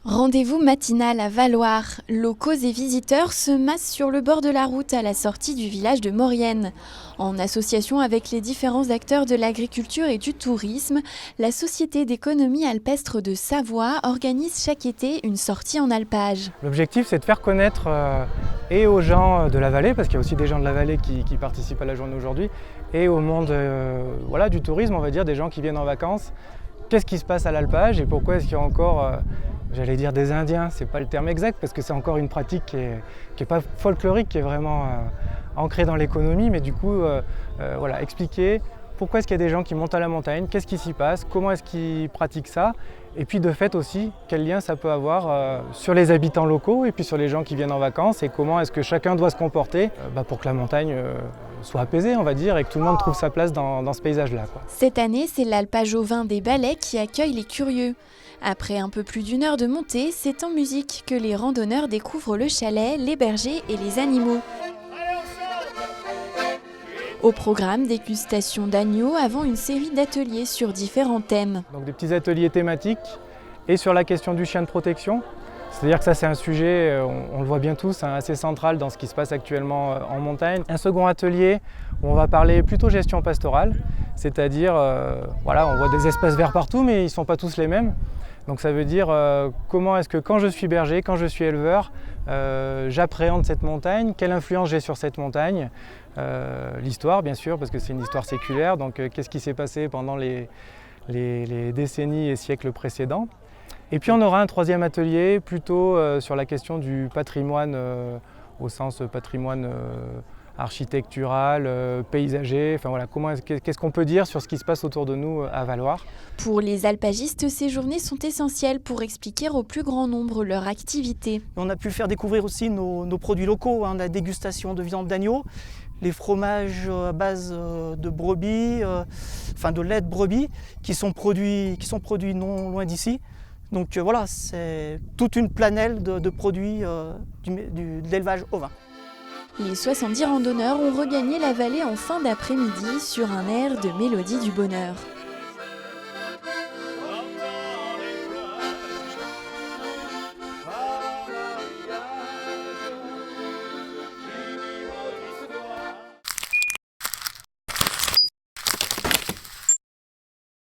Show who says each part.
Speaker 1: Rendez-vous matinal à Valloires. Locaux et visiteurs se massent sur le bord de la route à la sortie du village de Maurienne. En association avec les différents acteurs de l'agriculture et du tourisme, la Société d'économie alpestre de Savoie organise chaque été une sortie en alpage.
Speaker 2: L'objectif, c'est de faire connaître et aux gens de la vallée, parce qu'il y a aussi des gens de la vallée qui participent à la journée aujourd'hui, et au monde du tourisme, on va dire, des gens qui viennent en vacances. Qu'est-ce qui se passe à l'alpage et pourquoi est-ce qu'il y a encore, j'allais dire des Indiens, c'est pas le terme exact parce que c'est encore une pratique qui est pas folklorique, qui est vraiment ancrée dans l'économie, mais du coup, expliquer pourquoi est-ce qu'il y a des gens qui montent à la montagne, qu'est-ce qui s'y passe, comment est-ce qu'ils pratiquent ça, et puis de fait aussi, quel lien ça peut avoir sur les habitants locaux et puis sur les gens qui viennent en vacances et comment est-ce que chacun doit se comporter pour que la montagne soit apaisée, on va dire, et que tout le monde trouve sa place dans ce paysage-là, quoi.
Speaker 1: Cette année, c'est l'alpage au vin des Balais qui accueille les curieux. Après un peu plus d'une heure de montée, c'est en musique que les randonneurs découvrent le chalet, les bergers et les animaux. Au programme, dégustation d'agneaux avant une série d'ateliers sur différents thèmes.
Speaker 2: Donc des petits ateliers thématiques et sur la question du chien de protection. C'est-à-dire que ça, c'est un sujet, on le voit bien tous, assez central dans ce qui se passe actuellement en montagne. Un second atelier où on va parler plutôt gestion pastorale, c'est-à-dire, on voit des espaces verts partout, mais ils ne sont pas tous les mêmes. Donc ça veut dire comment est-ce que quand je suis berger, quand je suis éleveur, j'appréhende cette montagne, quelle influence j'ai sur cette montagne, l'histoire bien sûr, parce que c'est une histoire séculaire, donc qu'est-ce qui s'est passé pendant les décennies et siècles précédents. Et puis on aura un troisième atelier plutôt sur la question du patrimoine au sens patrimoine architectural, paysager, qu'est-ce qu'on peut dire sur ce qui se passe autour de nous à Valloires.
Speaker 1: Pour les alpagistes, ces journées sont essentielles pour expliquer au plus grand nombre leur activité.
Speaker 3: On a pu faire découvrir aussi nos produits locaux, la dégustation de viande d'agneau, les fromages à base de brebis, de lait de brebis, qui sont produits non loin d'ici. Donc c'est toute une planèle de produits de l'élevage ovin.
Speaker 1: Les 70 randonneurs ont regagné la vallée en fin d'après-midi sur un air de Mélodie du bonheur.